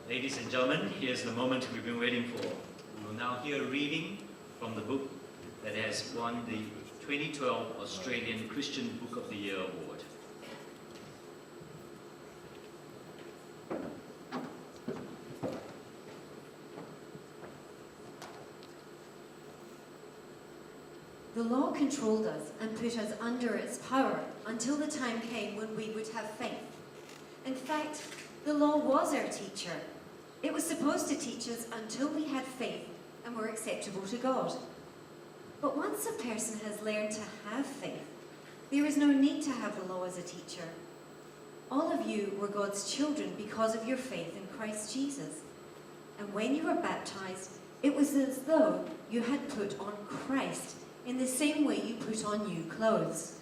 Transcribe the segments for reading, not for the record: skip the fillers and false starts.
Ladies and gentlemen, here's the moment we've been waiting for. We will now hear a reading from the book that has won the 2012 Australian Christian Book of the Year Award. The law controlled us and put us under its power until the time came when we would have faith. In fact, the law was our teacher. It was supposed to teach us until we had faith and were acceptable to God. But once a person has learned to have faith, there is no need to have the law as a teacher. All of you were God's children because of your faith in Christ Jesus. And when you were baptized, it was as though you had put on Christ in the same way you put on new clothes.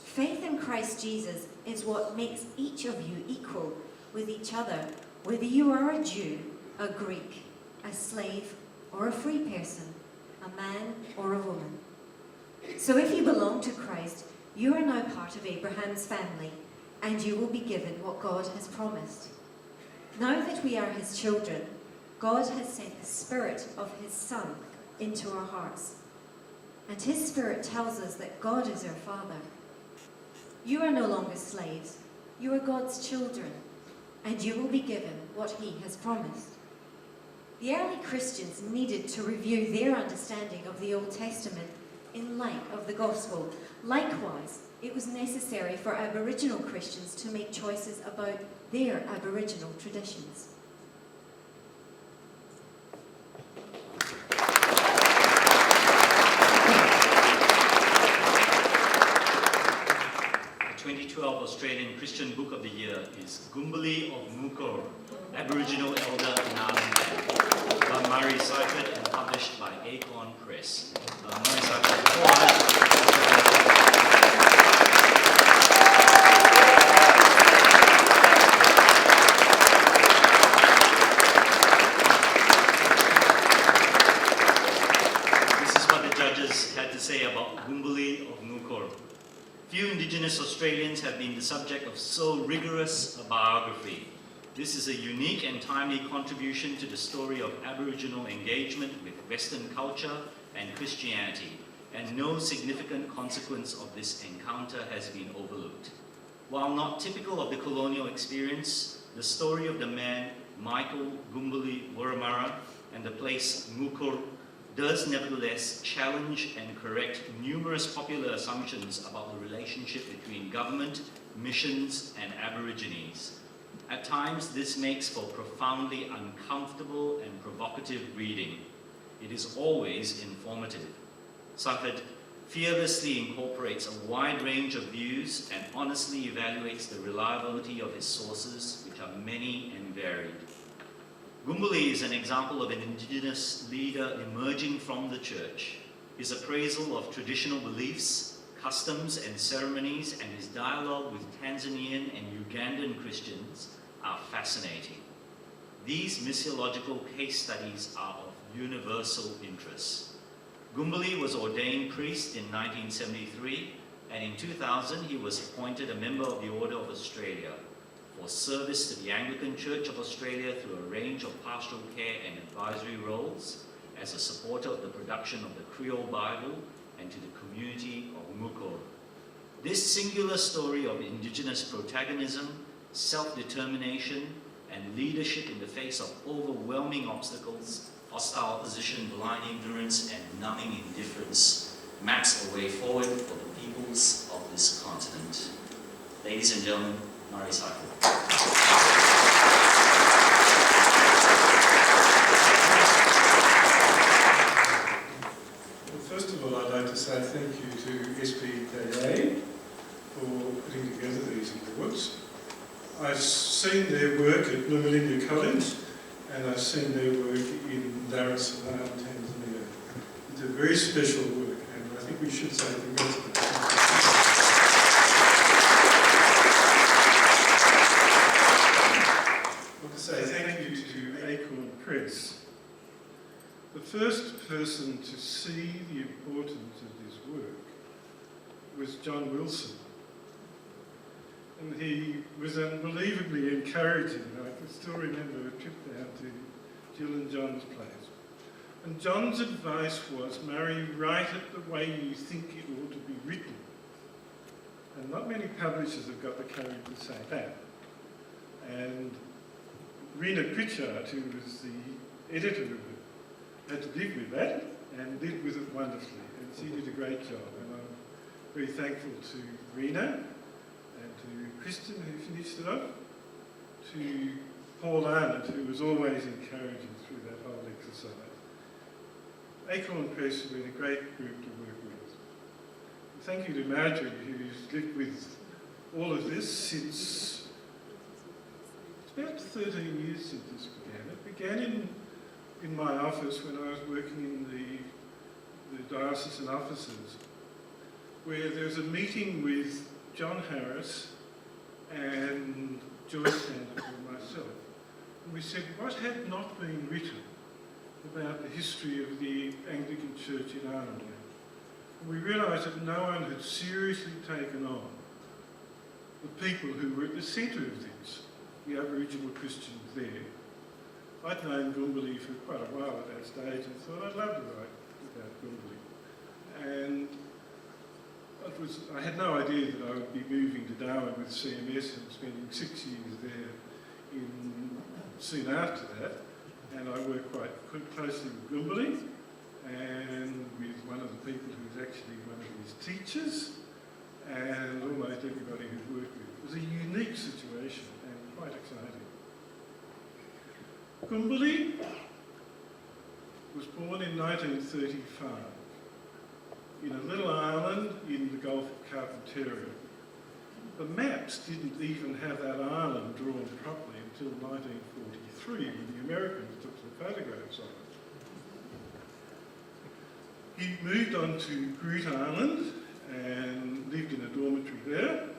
Faith in Christ Jesus is what makes each of you equal with each other, whether you are a Jew, a Greek, a slave, or a free person, a man or a woman. So if you belong to Christ, you are now part of Abraham's family, and you will be given what God has promised. Now that we are his children, God has sent the Spirit of his Son into our hearts. And his Spirit tells us that God is our Father. You are no longer slaves, you are God's children, and you will be given what he has promised. The early Christians needed to review their understanding of the Old Testament in light of the Gospel. Likewise, it was necessary for Aboriginal Christians to make choices about their Aboriginal traditions. The 2012 Australian Christian Book of the Year is Gumbuli of Ngukurr, Aboriginal Elder in Arnhem Land, by Seiffert and published by Acorn Press. This is what the judges had to say about Gumbuli of Ngukurr. Few indigenous Australians have been the subject of so rigorous a biography. This is a unique and timely contribution to the story of Aboriginal engagement with Western culture and Christianity, and no significant consequence of this encounter has been overlooked. While not typical of the colonial experience, the story of the man Michael Gumbuli Wuramara and the place Ngukurr does nevertheless challenge and correct numerous popular assumptions about the relationship between government, missions, and Aborigines. At times, this makes for profoundly uncomfortable and provocative reading. It is always informative. Seiffert fearlessly incorporates a wide range of views and honestly evaluates the reliability of his sources, which are many and varied. Gumbuli is an example of an indigenous leader emerging from the church. His appraisal of traditional beliefs, customs and ceremonies, and his dialogue with Tanzanian and Ugandan Christians are fascinating. These missiological case studies are of universal interest. Gumbuli was ordained priest in 1973, and in 2000 he was appointed a member of the Order of Australia for service to the Anglican Church of Australia through a range of pastoral care and advisory roles, as a supporter of the production of the Creole Bible, and to the community of Ngukurr. This singular story of indigenous protagonism, self-determination, and leadership in the face of overwhelming obstacles, hostile opposition, blind ignorance, and numbing indifference, maps a way forward for the peoples of this continent. Ladies and gentlemen, Murray Seiffert. First of all, I'd like to say thank you to SPKA for putting together these awards. I've seen their work at Lumalinga College, and I've seen their work in Dar es Salaam, Tanzania. It's a very special work, and I think we should say congratulations. I want to say thank you to Acorn Press. The first person to see the importance of this work was John Wilson. And he was unbelievably encouraging. I can still remember a trip down to Jill and John's place. And John's advice was, Murray, write it the way you think it ought to be written. And not many publishers have got the courage to say that. And Rena Pritchard, who was the editor of it, had to live with that and lived with it wonderfully. And she did a great job. And I'm very thankful to Rena and to Kristen, who finished it off, to Paul Arnott, who was always encouraging through that whole exercise. Acorn Press has been a great group to work with. Thank you to Marjorie, who's lived with all of this since, it's about 13 years since this began. It began in my office when I was working in the diocesan offices, where there was a meeting with John Harris and Joyce Sandifer and myself. And we said, what had not been written about the history of the Anglican Church in Arnhem Land? And we realised that no one had seriously taken on the people who were at the centre of this, the Aboriginal Christians there. I'd known Gumbuli for quite a while at that stage and thought I'd love to write about Gumbuli. And I had no idea that I would be moving to Darwin with CMS and spending 6 years there soon after that. And I worked quite closely with Gumbuli and with one of the people who's actually one of his teachers and almost everybody who's worked with. It was a unique situation and quite exciting. Gumbuli was born in 1935 in a little island in the Gulf of Carpentaria. The maps didn't even have that island drawn properly until 1943 when the Americans took some photographs of it. He moved on to Groote Island and lived in a dormitory there.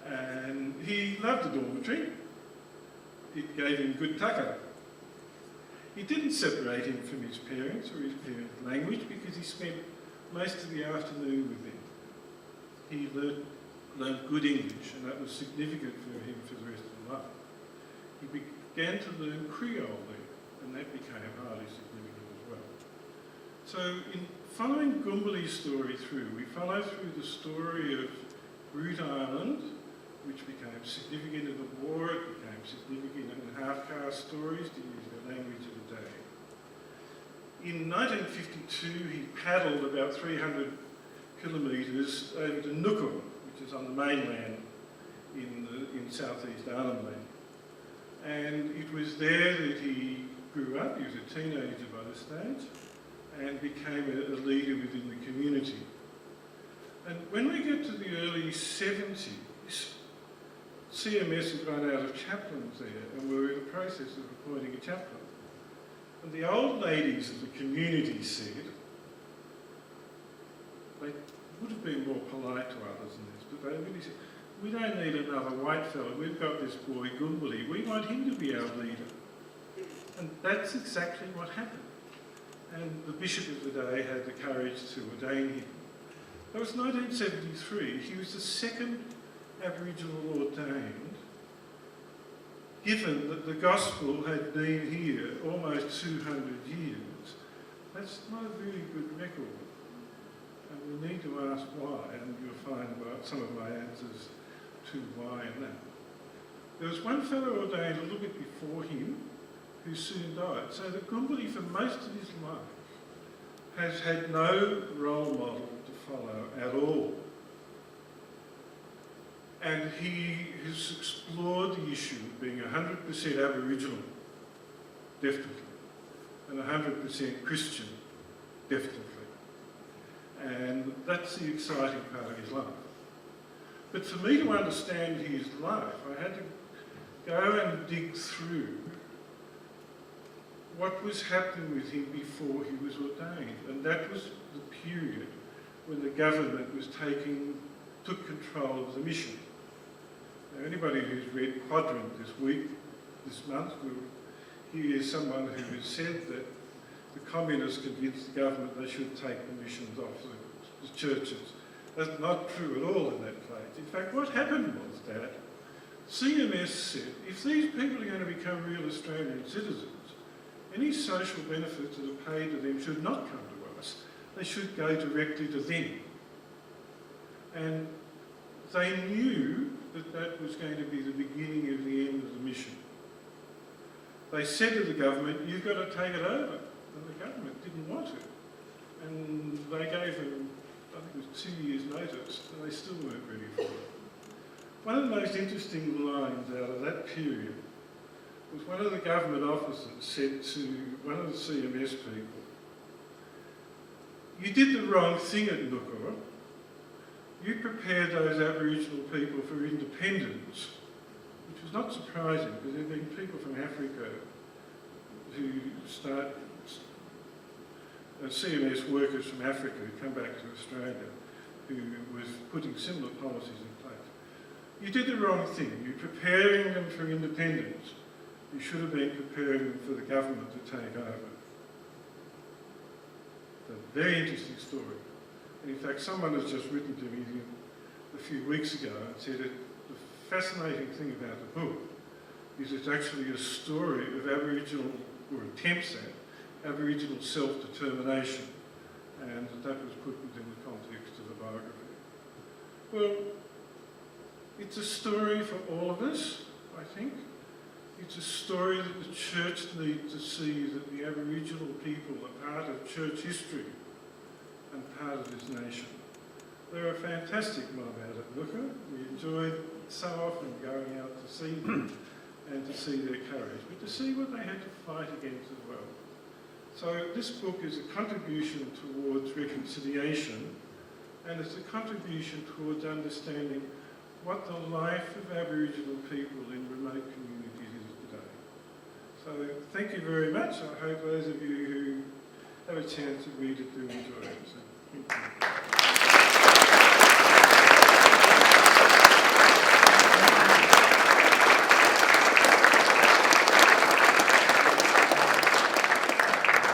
And he loved the dormitory. It gave him good tucker. It didn't separate him from his parents or his parents' language because he spent most of the afternoon with them. He learned good English, and that was significant for him for the rest of his life. He began to learn Creole there, and that became highly significant as well. So in following Gumbuli's story through, we follow through the story of Groote Island, which became significant in the war, it became significant in half-caste stories, to use the language of the day. In 1952, he paddled about 300 kilometres over to Ngukurr, which is on the mainland in southeast Arnhem Land. And it was there that he grew up. He was a teenager by this stage and became a leader within the community. And when we get to the early 70s, CMS had run out of chaplains there and we were in the process of appointing a chaplain. And the old ladies of the community said, they would have been more polite to others than this, but they really said, we don't need another white fellow, we've got this boy Gumbuli, we want him to be our leader. And that's exactly what happened. And the bishop of the day had the courage to ordain him. That was 1973, he was the second Aboriginal ordained, given that the gospel had been here almost 200 years. That's not a very good record. And we need to ask why, and you'll find some of my answers to why and that. There was one fellow ordained a little bit before him who soon died, so that Gumbuli for most of his life has had no role model to follow at all. And he has explored the issue of being 100% Aboriginal, definitely, and 100% Christian, definitely. And that's the exciting part of his life. But for me to understand his life, I had to go and dig through what was happening with him before he was ordained. And that was the period when the government took control of the mission. Now, anybody who's read Quadrant this month, will hear someone who has said that the communists convinced the government they should take the missions off the churches. That's not true at all in that place. In fact, what happened was that CMS said, if these people are going to become real Australian citizens, any social benefits that are paid to them should not come to us. They should go directly to them. And they knew that that was going to be the beginning of the end of the mission. They said to the government, you've got to take it over. And the government didn't want it. And they gave them, I think it was 2 years' notice, and they still weren't ready for it. One of the most interesting lines out of that period was one of the government officers said to one of the CMS people, you did the wrong thing at Ngukurr. You prepared those Aboriginal people for independence, which was not surprising because there have been people from Africa who CMS workers from Africa who come back to Australia who was putting similar policies in place. You did the wrong thing. You're preparing them for independence. You should have been preparing them for the government to take over. It's a very interesting story. And in fact, someone has just written to me a few weeks ago and said that the fascinating thing about the book is it's actually a story of Aboriginal, or attempts at, Aboriginal self-determination, and that was put within the context of the biography. Well, it's a story for all of us, I think. It's a story that the church needs to see that the Aboriginal people are part of church history and part of this nation. They're a fantastic mob out at Ngukurr. We enjoyed so often going out to see them and to see their courage, but to see what they had to fight against as well. So this book is a contribution towards reconciliation, and it's a contribution towards understanding what the life of Aboriginal people in remote communities is today. So thank you very much. I hope those of you who have a chance to read it do enjoy it. So, thank you.